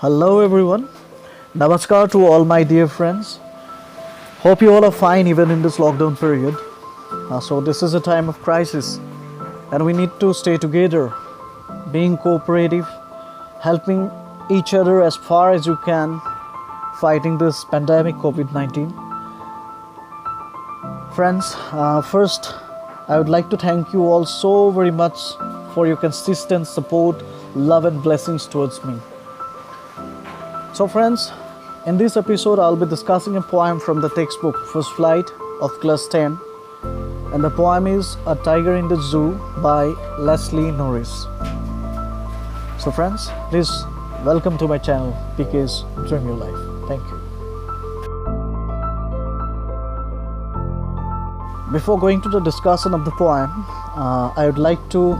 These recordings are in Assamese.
Hello everyone. Namaskar to all my dear friends. Hope you all are fine even in this lockdown period. So this is a time of crisis and we need to stay together, being cooperative, helping each other as far as you can, fighting this pandemic COVID-19. Friends, first I would like to thank you all so very much for your consistent support, love and blessings towards me. So friends, in this episode I'll be discussing a poem from the textbook First Flight of class 10, and the poem is A Tiger in the Zoo by Leslie Norris. So friends, please welcome to my channel PK's Dream Your Life. Thank you. Before going to the discussion of the poem, I would like to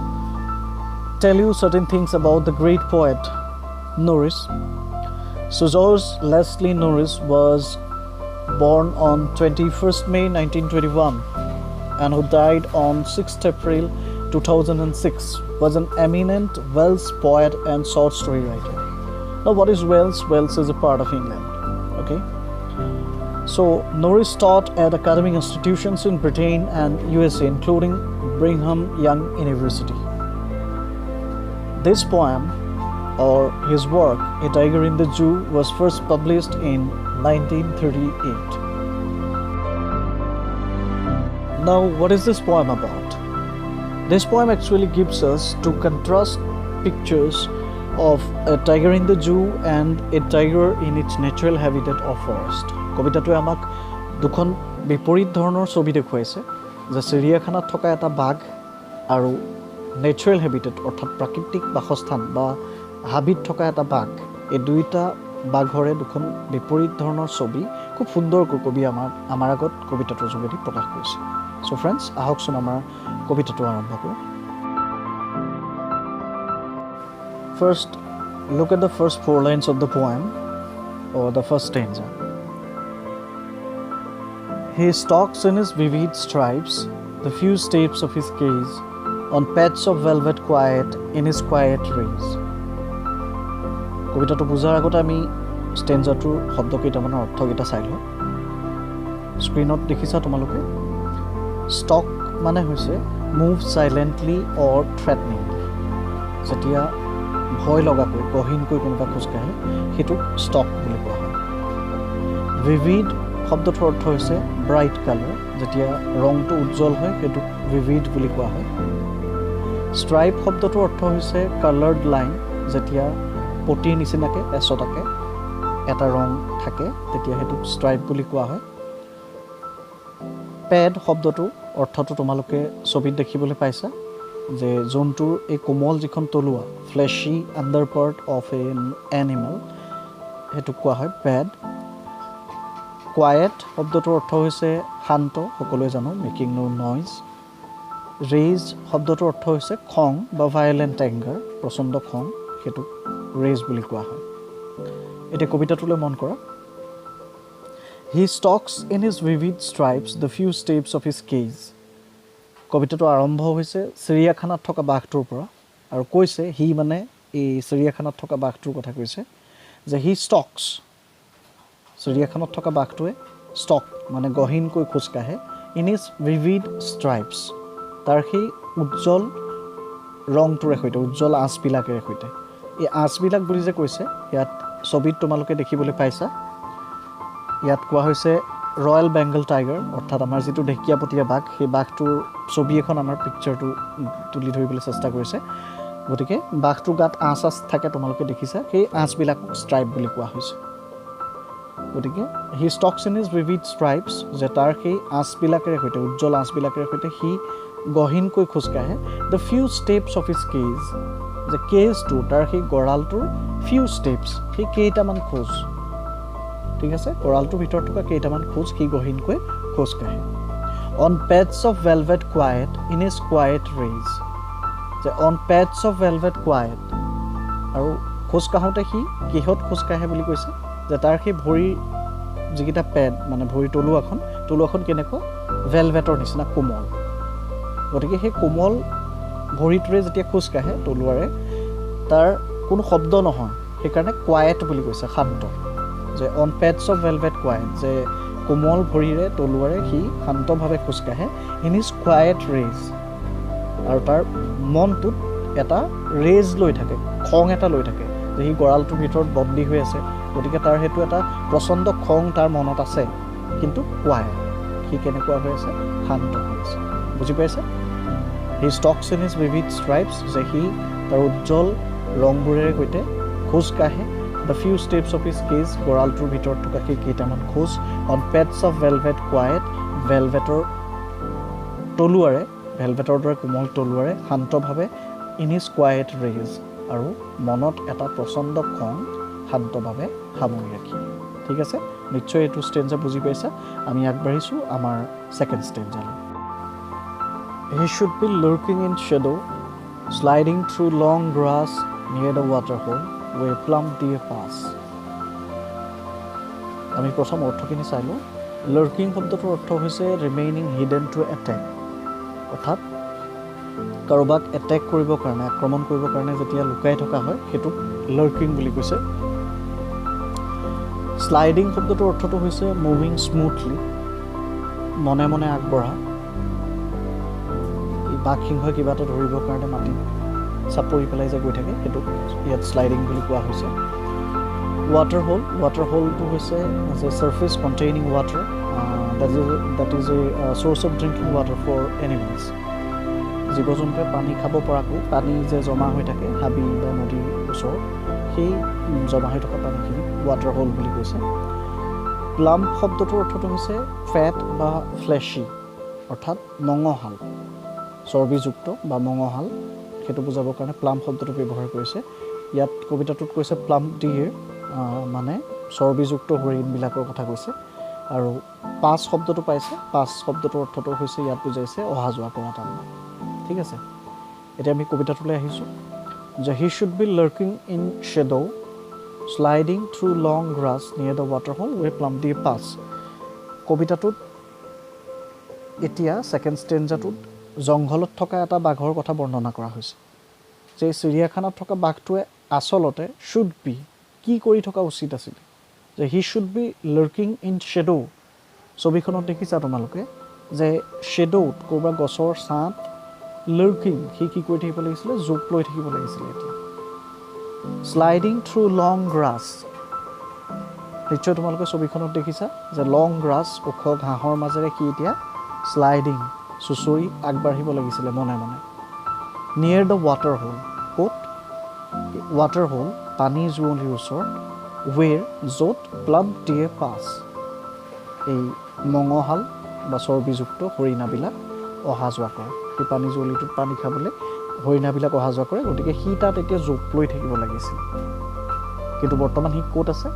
tell you certain things about the great poet Norris. So George Leslie Norris was born on 21st May 1921 and who died on 6th April 2006, was an eminent Welsh poet and short story writer. Now what is Wales? Wales is a part of England. Okay. So Norris taught at academic institutions in Britain and USA, including Brigham Young University. This poem, or his work, A Tiger in the Zoo, was first published in 1938. Now, what is this poem about? This poem actually gives us two contrast pictures of a tiger in the zoo and a tiger in its natural habitat of forest. কবিতাটোৱে আমাক দুখন বিপৰীত ধৰণৰ ছবি দেখুৱাইছে যে চিৰিয়াখানাত থকা এটা বাঘ আৰু নেচাৰেল হেবিটেট অৰ্থাৎ প্ৰাকৃতিক বাসস্থান বা হাবিত থকা এটা বাঘ, এই দুইটা বাঘৰে দুখন বিপৰীত ধৰণৰ ছবি খুব সুন্দৰকৈ কবি আমাৰ আগত কবিতাটোৰ যোগেদি প্ৰকাশ কৰিছে। সো ফ্ৰেণ্ডছ, আহকচোন আমাৰ কবিতাটো আৰম্ভ কৰোঁ। First, look at the first 4 lines of the poem, or the first stanza. He stalks in his vivid stripes, the few steps of his gaze, on paths of velvet quiet in his quiet rays. কবিতাটো বুজাৰ আগতে আমি ষ্টেঞ্জাটোৰ শব্দকেইটামানৰ অৰ্থকেইটা চাই লওঁ। স্ক্ৰীনত দেখিছা তোমালোকে? ষ্টক মানে হৈছে মুভ চাইলেণ্টলি অৰ থ্ৰেটনিংলি। যেতিয়া ভয় লগাকৈ গহীনকৈ কোনোবা খোজকাঢ়ে সেইটোক ষ্টক বুলি কোৱা হয়। ভিভিড শব্দটোৰ অৰ্থ হৈছে ব্ৰাইট কালাৰ, যেতিয়া ৰংটো উজ্জ্বল হয় সেইটোক ভিভিড বুলি কোৱা হয়। ষ্ট্ৰাইপ শব্দটোৰ অৰ্থ হৈছে কালাৰ্ড লাইন, যেতিয়া পটিৰ নিচিনাকৈ এচটাকৈ এটা ৰং থাকে তেতিয়া সেইটোক ষ্ট্ৰাইপ বুলি কোৱা হয়। পেড শব্দটো অৰ্থটো তোমালোকে ছবিত দেখিবলৈ পাইছা যে জন্তুৰ এই কোমল যিখন তলুৱা, fleshy under part of an animal, সেইটোক কোৱা হয় পেড। কোৱাইট শব্দটোৰ অৰ্থ হৈছে শান্ত, সকলোৱে জানো, মেকিং নো নইজ। ৰেজ শব্দটোৰ অৰ্থ হৈছে খং বা ভায়লেণ্ট এংগাৰ, প্ৰচণ্ড খং, সেইটোক ৰেজ বুলি কোৱা হয়। এতিয়া কবিতাটোলৈ মন কৰা। He stalks in his vivid stripes the few steps of his cage. কবিতাটো আৰম্ভ হৈছে চিৰিয়াখানাত থকা বাঘটোৰ পৰা, আৰু কৈছে সি মানে এই চিৰিয়াখানাত থকা বাঘটোৰ কথা কৈছে যে হি ষ্টক্স, চিৰিয়াখানাত থকা বাঘটোৱে ষ্টক মানে গহীনকৈ খোজকাঢ়ে, ইন হিজ ভিভিড ষ্ট্ৰাইপছ, তাৰ সেই উজ্জ্বল ৰংটোৰে সৈতে, উজ্জ্বল আঁচবিলাকেৰে সৈতে। এই আঁচবিলাক বুলি যে কৈছে ইয়াত ছবিত তোমালোকে দেখিবলৈ পাইছা, ইয়াত কোৱা হৈছে ৰয়েল বেংগল টাইগাৰ, অৰ্থাৎ আমাৰ যিটো ঢেকীয়াপতীয়া বাঘ, সেই বাঘটোৰ ছবি এখন আমাৰ পিকচাৰটো তুলি ধৰিবলৈ চেষ্টা কৰিছে। গতিকে বাঘটোৰ গাত আঁচ থাকে তোমালোকে দেখিছা, সেই আঁচবিলাক ষ্ট্ৰাইপ বুলি কোৱা হৈছে। গতিকে he stalks in his vivid stripes, যে তাৰ সেই আঁচবিলাকেৰে সৈতে, উজ্জ্বল আঁচবিলাকেৰে সৈতে সি গহীনকৈ খোজকাঢ়ে। The few steps of his cage, যে কেজটো তাৰ সেই গঁৰালটোৰ ফিউ ষ্টেপছ, সেই কেইটামান খোজ, ঠিক আছে, গঁৰালটোৰ ভিতৰত থকা কেইটামান খোজ সি গহীনকৈ খোজকাঢ়ে। On pads of velvet quiet in his quiet rage, যে on pads of velvet quiet, আৰু খোজকাঢ়োঁতে সি কিহত খোজকাঢ়ে বুলি কৈছে যে তাৰ সেই ভৰিৰ যিকেইটা পেড, মানে ভৰিৰ তলুৱাখন কেনেকুৱা ভেলভেটৰ নিচিনা কোমল। গতিকে সেই কোমল ভৰিটোৰে যেতিয়া খোজ কাঢ়ে তলুৱাৰে, তাৰ কোনো শব্দ নহয়, সেইকাৰণে কোৱাইট বুলি কৈছে শান্ত যে on pads of velvet quiet যে কোমল ভৰিৰে তলুৱাৰে সি শান্তভাৱে খোজকাঢ়ে ইন ইজ কোৱাইট ৰেজ আৰু তাৰ মনটোত এটা ৰেজ লৈ থাকে খং এটা লৈ থাকে যে সি গঁৰালটোৰ ভিতৰত বন্দী হৈ আছে গতিকে তাৰ সেইটো এটা প্ৰচণ্ড খং তাৰ মনত আছে কিন্তু কোৱাইট সি কেনেকুৱা হৈ আছে শান্ত হৈ আছে বুজি পাইছে he stalks in his vivid stripes যে সি তাৰ উজ্জ্বল ৰংবোৰেৰে সৈতে খোজকাঢ়ে the few steps of his cage গঁৰালটোৰ ভিতৰত থকা সেই কেইটামান খোজ on pads of velvet quiet ভেলভেটৰ তলুৱাৰে ভেলভেটৰ দৰে কোমল তলুৱাৰে শান্তভাৱে ইন হিজ কোৱাইট ৰেজ আৰু মনত এটা প্ৰচণ্ড খং শান্তভাৱে সামৰি ৰাখি ঠিক আছে নিশ্চয় এইটো ষ্টেঞ্জা বুজি পাইছা আমি আগবাঢ়িছোঁ আমাৰ ছেকেণ্ড ষ্টেঞ্জালৈ he should be lurking in shadow sliding through long grass near the water hole where plump deer pass আমি প্ৰথম অৰ্থখিনি চাই লওঁ লুৰ্কিং শব্দটোৰ অৰ্থ হৈছে ৰিমেইনিং হিডেন টু এটেক অৰ্থাৎ কাৰোবাক এটেক কৰিবৰ কাৰণে আক্ৰমণ কৰিবৰ কাৰণে যেতিয়া লুকাই থকা হয় সেইটোক লাৰ্কিং বুলি কৈছে স্লাইডিং শব্দটোৰ অৰ্থটো হৈছে মুভিং স্মুথলি মনে মনে আগবঢ়া বাঘ সিংহই কিবা এটা ধৰিবৰ কাৰণে মাটি চাপৰি পেলাই যে গৈ থাকে সেইটোক ইয়াত স্লাইডিং বুলি কোৱা হৈছে ৱাটাৰ হ'লটো হৈছে a surface containing water that is a source of drinking water for animals জীৱ জন্তুৱে পানী খাব পৰাকৈ পানী যে জমা হৈ থাকে হাবি বা নদীৰ ওচৰত সেই জমা হৈ থকা পানীখিনি ৱাটাৰ হোল বুলি কৈছে প্লাম শব্দটোৰ অৰ্থটো হৈছে ফেট বা ফ্লেশ্বি অৰ্থাৎ মঙহাল চৰ্বিযুক্ত বা মঙহাল সেইটো বুজাবৰ কাৰণে প্লাম শব্দটো ব্যৱহাৰ কৰিছে ইয়াত কবিতাটোত কৈছে প্লাম ডিয়েৰ মানে চৰ্বিযুক্ত হৰিণবিলাকৰ কথা কৈছে আৰু পাছ শব্দটো পাইছে পাছ শব্দটোৰ অৰ্থটো হৈছে ইয়াত বুজাইছে অহা যোৱা কৰা তাৰমানে ঠিক আছে এতিয়া আমি কবিতাটোলৈ আহিছোঁ যে he should be lurking in shadow sliding through long grass near the water hole where plump deer pass কবিতাটোত এতিয়া ছেকেণ্ড ষ্টেঞ্জাটোত জংঘলত থকা এটা বাঘৰ কথা বৰ্ণনা কৰা হৈছে যে চিৰিয়াখানাত থকা বাঘটোৱে আচলতে শুড বি কি কৰি থকা উচিত আছিলে যে he should be lurking in shadow ছবিখনত দেখিছা তোমালোকে যে শ্বেডোত ক'ৰবাত গছৰ ছাঁত লাৰ্কিং সি কি কৰি থাকিব লাগিছিলে জোক লৈ থাকিব লাগিছিলে এতিয়া স্লাইডিং থ্ৰু লং গ্ৰাছ নিশ্চয় তোমালোকে ছবিখনত দেখিছা যে লং গ্ৰাছ ওখ ঘাঁহৰ মাজেৰে সি এতিয়া স্লাইডিং চুঁচৰি আগবাঢ়িব লাগিছিলে মনে মনে নিয়েৰ দ্য ৱাটাৰ হোল ক'ত ৱাটাৰ হোল পানী জুৱলিৰ ওচৰত ৱেৰ য'ত প্লাম ডিয়ে পাছ এই মঙহাল বা চৰ্বিযুক্ত হৰিণাবিলাক অহা যোৱা কৰে সেই পানী জুৱলিটোত পানী খাবলৈ হৰিণাবিলাক অহা যোৱা কৰে গতিকে সি তাত এতিয়া জোক লৈ থাকিব লাগিছিল কিন্তু বৰ্তমান সি ক'ত আছে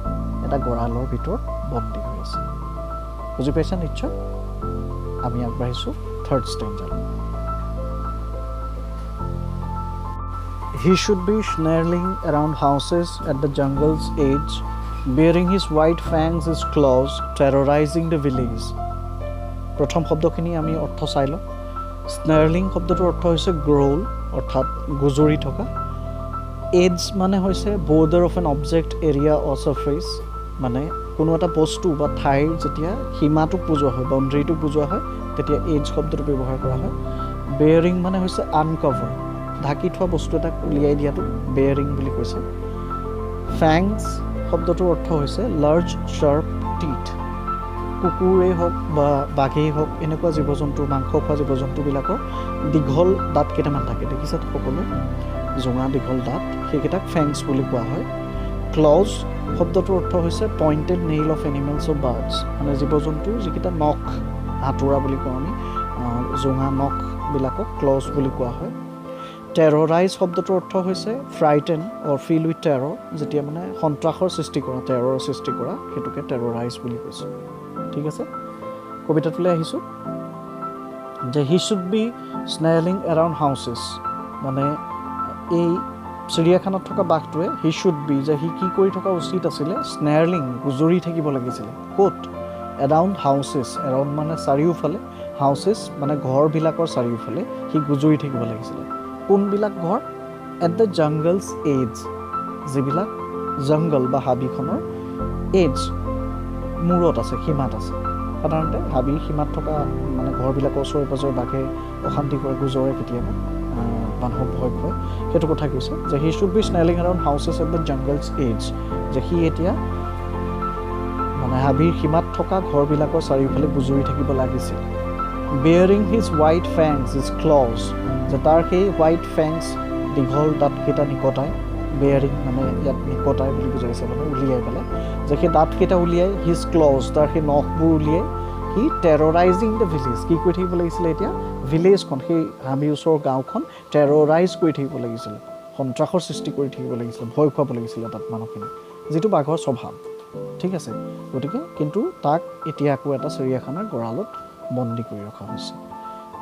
এটা গঁৰালৰ ভিতৰত বন্দী হৈ আছে বুজি পাইছা নিশ্চয় আমি আগবাঢ়িছোঁ third ষ্টেঞ্জালৈ He should be snarling around houses at the jungle's edge, bearing his white fangs, his claws, terrorizing the village. প্ৰথম শব্দখিনি আমি অৰ্থ চাই লওঁ স্নাৰ্লিং শব্দটোৰ অৰ্থ হৈছে গ্ৰ'ল অৰ্থাৎ গুজৰি থকা এডজ মানে হৈছে border of an object area or surface মানে কোনো এটা বস্তু বা ঠাইৰ যেতিয়া সীমাটোক বুজোৱা হয় বাউণ্ডেৰীটোক বুজোৱা হয় তেতিয়া এডজ শব্দটো ব্যৱহাৰ কৰা হয় বেয়াৰিং মানে হৈছে আনকভাৰ ঢাকি থোৱা বস্তু এটাক উলিয়াই দিয়াটো বেয়াৰিং বুলি কৈছে ফেংছ শব্দটোৰ অৰ্থ হৈছে লাৰ্জ শ্বাৰ্প টিথ কুকুৰেই হওক বা বাঘেই হওক এনেকুৱা জীৱ জন্তুৰ মাংস খোৱা জীৱ জন্তুবিলাকৰ দীঘল দাঁত কেইটামান থাকে দেখিছা সকলো জোঙা দীঘল দাঁত সেইকেইটাক ফেংছ বুলি কোৱা হয় ক্লজ শব্দটোৰ অৰ্থ হৈছে pointed nail of animals of birds মানে জীৱ জন্তুৰ যিকেইটা নখ হাতোৰা বুলি কওঁ আমি জোঙা নখবিলাকক ক্লজ বুলি কোৱা হয় টেৰৰাইজ শব্দটোৰ অৰ্থ হৈছে ফ্ৰাইটেন অৰ ফিল উইথ টেৰৰ যেতিয়া মানে সন্ত্ৰাসৰ সৃষ্টি কৰা টেৰৰ সৃষ্টি কৰা সেইটোকে টেৰৰাইজ বুলি কৈছে ঠিক আছে কবিতাটোলৈ আহিছোঁ যে he should be snarling around houses মানে এই চিৰিয়াখানাত থকা বাঘটোৱে হি শুড বি যে সি কি কৰি থকা উচিত আছিলে স্নেৰলিং গুজৰি থাকিব লাগিছিলে ক'ত এৰাউণ্ড হাউচেছ এৰাউণ্ড মানে চাৰিওফালে হাউচেছ মানে ঘৰবিলাকৰ চাৰিওফালে সি গুজৰি থাকিব লাগিছিলে কোনবিলাক ঘৰ এট দ্য জংগলছ এডজ যিবিলাক জংগল বা হাবিখনৰ এজ মূৰত আছে, সীমাত আছে। সাধাৰণতে হাবিৰ সীমাত থকা মানে ঘৰবিলাকৰ ওচৰে পাঁজৰে বাঘে অশান্তি কৰে, গুজৰে কেতিয়াবা মানুহক ভয় খুৱায়, সেইটো কথা কৈছে যে he should be snarling around houses at the jungle's edge, যে সি এতিয়া মানে হাবিৰ সীমাত থকা ঘৰবিলাকৰ চাৰিওফালে গুজৰি থাকিব লাগিছিল। Baring his white fangs his claws, যে তাৰ সেই হোৱাইট ফেংছ দীঘল দাঁতকেইটা নিকটাই, বেয়াৰিং মানে ইয়াত নিকটাই বুলি বুজাইছে, মানে উলিয়াই পেলাই, যে সেই দাঁতকেইটা উলিয়াই, হিজ ক্লজ তাৰ সেই নখবোৰ উলিয়াই সি টেৰৰাইজিং দ্য ভিলেজ, কি কৰি থাকিব লাগিছিলে এতিয়া ভিলেজখন, সেই হাবিৰ ওচৰৰ গাঁওখন টেৰৰাইজ কৰি থাকিব লাগিছিলে, সন্ত্ৰাসৰ সৃষ্টি কৰি থাকিব লাগিছিলে, ভয় খুৱাব লাগিছিলে তাত মানুহখিনি, যিটো বাঘৰ স্বভাৱ। ঠিক আছে, গতিকে কিন্তু তাক এতিয়া আকৌ এটা চিৰিয়াখানাৰ গঁৰালত বন্দী কৰি ৰখা হৈছে।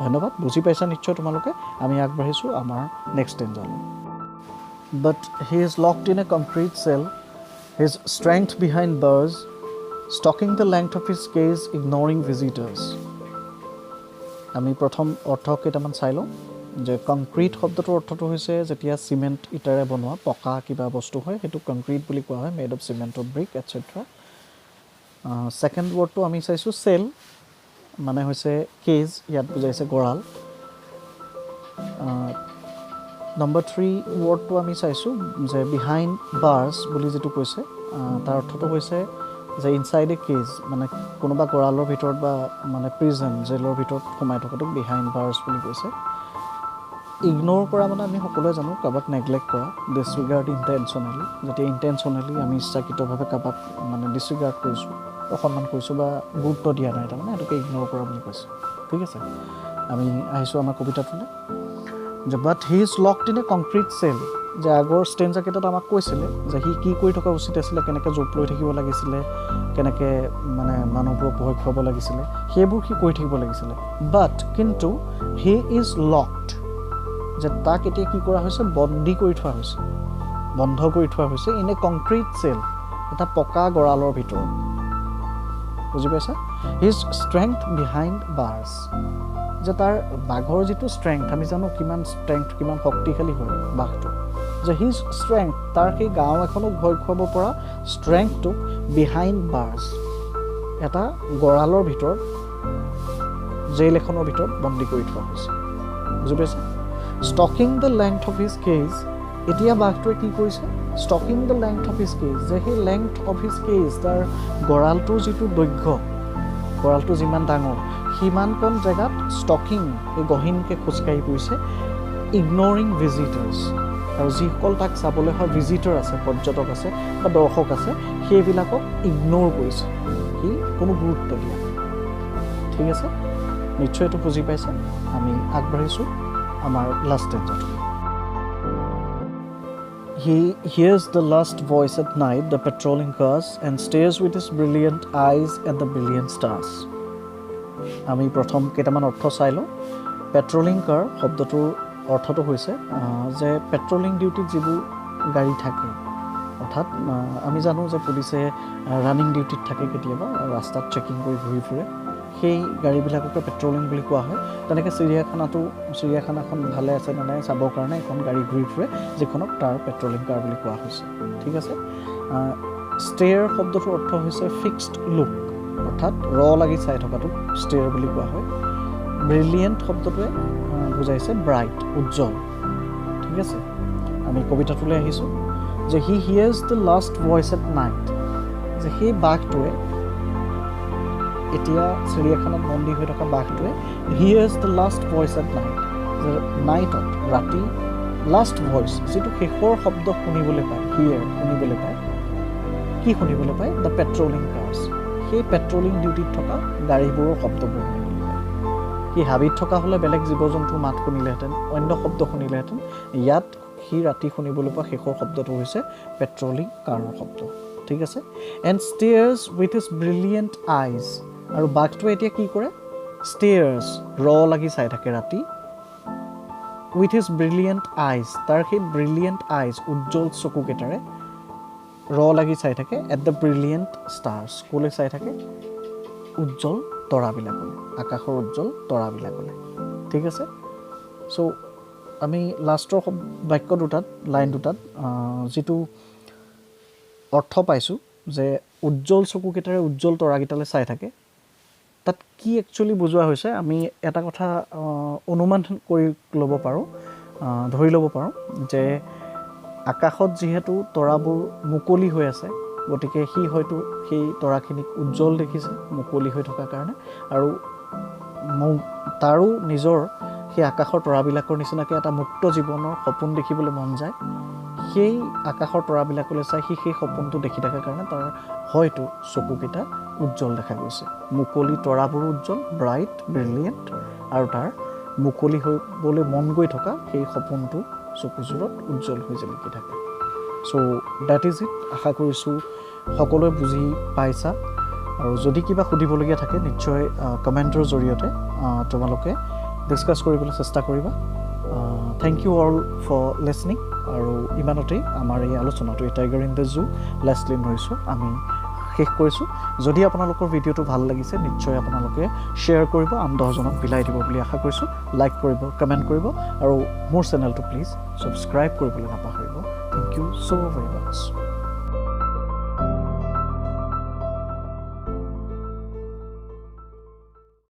ধন্যবাদ, বুজি পাইছা নিশ্চয় তোমালোকে। আমি আগবাঢ়িছোঁ আমাৰ নেক্সট ষ্টেঞ্জালৈ। But he is locked in a concrete cell, his strength behind bars, stalking the length of his cage, ignoring visitors. আমি প্ৰথম অৰ্থ কেইটামান চাই লওঁ। যে কংক্ৰিট শব্দটোৰ অৰ্থটো হৈছে যেতিয়া চিমেণ্ট ইটাৰে বনোৱা পকা কিবা বস্তু হয়, সেইটো কংক্ৰিট বুলি কোৱা হয়, made of cement of brick etcetera. Second ৱৰ্ডটো আমি চাইছোঁ চেল, মানে হৈছে কেজ, ইয়াত বুজাইছে গঁৰাল। নম্বৰ 3 ৱৰ্ডটো আমি চাইছোঁ যে বিহাইণ্ড বাৰ্ছ বুলি যিটো কৈছে, তাৰ অৰ্থটো হৈছে যে ইনচাইড এ কেজ, মানে কোনোবা গঁৰালৰ ভিতৰত বা মানে প্ৰিজন জেলৰ ভিতৰত সোমাই থকাটোক বিহাইণ্ড বাৰ্ছ বুলি কৈছে। ইগন'ৰ কৰা মানে আমি সকলোৱে জানো কাৰোবাক নেগলেক্ট কৰা, ডিছৰিগাৰ্ড ইণ্টেনশ্যনেলি, যেতিয়া ইণ্টেনশ্যনেলি আমি ইচ্ছাকৃতভাৱে কাৰোবাক মানে ডিছৰিগাৰ্ড কৰিছোঁ, অসন্মান কৰিছোঁ বা গুৰুত্ব দিয়া নাই, তাৰমানে সেইটোকে ইগন'ৰ কৰা বুলি কৈছোঁ। ঠিক আছে, আমি আহিছোঁ আমাৰ কবিতাটোলৈ। যে but he is locked in a concrete cell, যে আগৰ ষ্টেঞ্জাৰকেইটাত আমাক কৈছিলে যে সি কি কৰি থকা উচিত আছিলে, কেনেকৈ জোপ লৈ থাকিব লাগিছিলে, কেনেকৈ মানে মানুহবোৰক ভয় খুৱাব লাগিছিলে, সেইবোৰ সি কৰি থাকিব লাগিছিলে। বাট কিন্তু হি ইজ লকড, যে তাক এতিয়া কি কৰা হৈছে, বন্দী কৰি থোৱা হৈছে, বন্ধ কৰি থোৱা হৈছে, ইন এ কংক্ৰিট চেল, এটা পকা গঁৰালৰ ভিতৰত। বুজি পাইছা? হিজ ষ্ট্ৰেংথ বিহাইণ্ড বাৰ্ছ, যে তাৰ বাঘৰ যিটো ষ্ট্ৰেংথ, আমি জানো কিমান ষ্ট্ৰেংথ, কিমান শক্তিশালী হয় বাঘটো, যে হিজ ষ্ট্ৰেংথ, তাৰ সেই গাঁও এখনক ভয় খুৱাব পৰা ষ্ট্ৰেংথটোক বিহাইণ্ড বাৰ্ছ, এটা গঁৰালৰ ভিতৰত, জেইল এখনৰ ভিতৰত বন্দী কৰি থোৱা হৈছে। বুজি পাইছা? Stalking the length of his cage, এতিয়া বাঘটোৱে কি কৰিছে, stalking the length of his cage, যে সেই লেংথ অফ হিজ কেজ, তাৰ গঁৰালটোৰ যিটো দৈৰ্ঘ্য, গঁৰালটো যিমান ডাঙৰ, সিমানকণ জেগাত ষ্টকিং, এই গহীনকৈ খোজকাঢ়ি পৰিছে, ইগনৰিং ভিজিটাৰ্ছ, আৰু যিসকল তাক চাবলৈ অহা ভিজিটৰ আছে, পৰ্যটক আছে বা দৰ্শক আছে, সেইবিলাকক ইগন'ৰ কৰিছে, সি কোনো গুৰুত্ব দিয়া নাই। ঠিক আছে, নিশ্চয় এইটো বুজি পাইছে। আমি আগবাঢ়িছোঁ আমাৰ last ষ্টেঞ্জাৰটো। He hears the last voice at night, the patrolling cars, and stares with his brilliant eyes at the brilliant stars. আমি প্ৰথম কেইটামান অৰ্থ চাই লওঁ। পেট্ৰলিং কাৰ শব্দটোৰ অৰ্থটো হৈছে যে পেট্ৰলিং ডিউটিত যিবোৰ গাড়ী থাকে, অৰ্থাৎ আমি জানো যে পুলিচে ৰানিং ডিউটিত থাকে, কেতিয়াবা ৰাস্তাত চেকিং কৰি ঘূৰি ফুৰে, সেই গাড়ীবিলাককে পেট্ৰলিং বুলি কোৱা হয়। তেনেকৈ চিৰিয়াখানাখন ভালে আছে নে নাই চাবৰ কাৰণে এখন গাড়ী ঘূৰি ফুৰে, যিখনক তাৰ পেট্ৰলিং কাৰ বুলি কোৱা হৈছে। ঠিক আছে, ষ্টেয়াৰ শব্দটোৰ অৰ্থ হৈছে ফিক্সড লুক, অৰ্থাৎ লাগি চাই থকাটোক ষ্টেয়াৰ বুলি কোৱা হয়। ব্ৰিলিয়েণ্ট শব্দটোৱে বুজাইছে ব্ৰাইট, উজ্জ্বল। ঠিক আছে, আমি কবিতাটোলৈ আহিছোঁ। যে he hears the last voice at night, যে সেই বাঘটোৱে, এতিয়া চিৰিয়াখানাত বন্দী হৈ থকা বাঘটোৱে hears the last voice at night, যে নাইটত, ৰাতি, লাষ্ট ভইচ, যিটো শেষৰ শব্দ শুনিবলৈ পায়, শুনিবলৈ পায়, কি শুনিবলৈ পায়, দ্য পেট্ৰলিং কাৰ্ছ, সেই পেট্ৰলিং ডিউটিত থকা গাড়ীবোৰৰ শব্দবোৰ শুনিবলৈ পায়। সি হাবিত থকা হ'লে বেলেগ জীৱ জন্তুৰ মাত শুনিলেহেঁতেন, অন্য শব্দ শুনিলেহেঁতেন, ইয়াত সি ৰাতি শুনিবলৈ পোৱা শেষৰ শব্দটো হৈছে পেট্ৰলিং কাৰৰ শব্দ। ঠিক আছে, and stares with his brilliant আইজ, আৰু বাঘটোৱে এতিয়া কি কৰে, ষ্টেয়াৰ্ছ, লাগি চাই থাকে ৰাতি, উইথ হিজ ব্ৰিলিয়েণ্ট আইজ, তাৰ সেই ব্ৰিলিয়েণ্ট আইজ, উজ্জ্বল চকুকেইটাৰে লাগি চাই থাকে, এট দ্য ব্ৰিলিয়েণ্ট ষ্টাৰ্ছ, ক'লৈ চাই থাকে, উজ্জ্বল তৰাবিলাকলৈ, আকাশৰ উজ্জ্বল তৰাবিলাকলৈ। ঠিক আছে, চ' আমি লাষ্টৰ বাক্য দুটাত, লাইন দুটাত যিটো অৰ্থ পাইছোঁ যে উজ্জ্বল চকুকেইটাৰে উজ্জ্বল তৰাকেইটালৈ চাই থাকে, তাত কি একচুৱেলি বুজোৱা হৈছে আমি এটা কথা অনুমান কৰি ল'ব পাৰোঁ, ধৰি ল'ব পাৰোঁ যে আকাশত যিহেতু তৰাবোৰ মুকলি হৈ আছে, গতিকে সি হয়তো সেই তৰাখিনিক উজ্জ্বল দেখিছে মুকলি হৈ থকাৰ কাৰণে, আৰু তাৰো নিজৰ সেই আকাশৰ তৰাবিলাকৰ নিচিনাকৈ এটা মুক্ত জীৱনৰ সপোন দেখিবলৈ মন যায়। সেই আকাশৰ তৰাবিলাকলৈ চাই সি সেই সপোনটো দেখি থকাৰ কাৰণে তাৰ হয়তো চকুকেইটা উজ্জ্বল দেখা গৈছে। মুকলি তৰাবোৰো উজ্জ্বল, ব্ৰাইট, ব্ৰিলিয়েণ্ট, আৰু তাৰ মুকলি হ'বলৈ মন গৈ থকা সেই সপোনটো চকুযোৰত উজ্জ্বল হৈ জিলিকি থাকে। চ' ডেট ইজ ইট। আশা কৰিছোঁ সকলোৱে বুজি পাইছা, আৰু যদি কিবা সুধিবলগীয়া থাকে নিশ্চয় কমেণ্টৰ জৰিয়তে তোমালোকে ডিছকাছ কৰিবলৈ চেষ্টা কৰিবা। Thank you all for listening, আৰু ইমানতেই আমাৰ এই আলোচনাটো এই tiger in the zoo Leslie নৰিছৰ আমি শেষ কৰিছোঁ। যদি আপোনালোকৰ ভিডিঅ'টো ভাল লাগিছে নিশ্চয় আপোনালোকে শ্বেয়াৰ কৰিব, আন 10জনক বিলাই দিব বুলি আশা কৰিছোঁ। লাইক কৰিব, কমেণ্ট কৰিব, আৰু মোৰ চেনেলটো প্লিজ ছাবস্ক্ৰাইব কৰিবলৈ নাপাহৰিব। Thank you so' very much.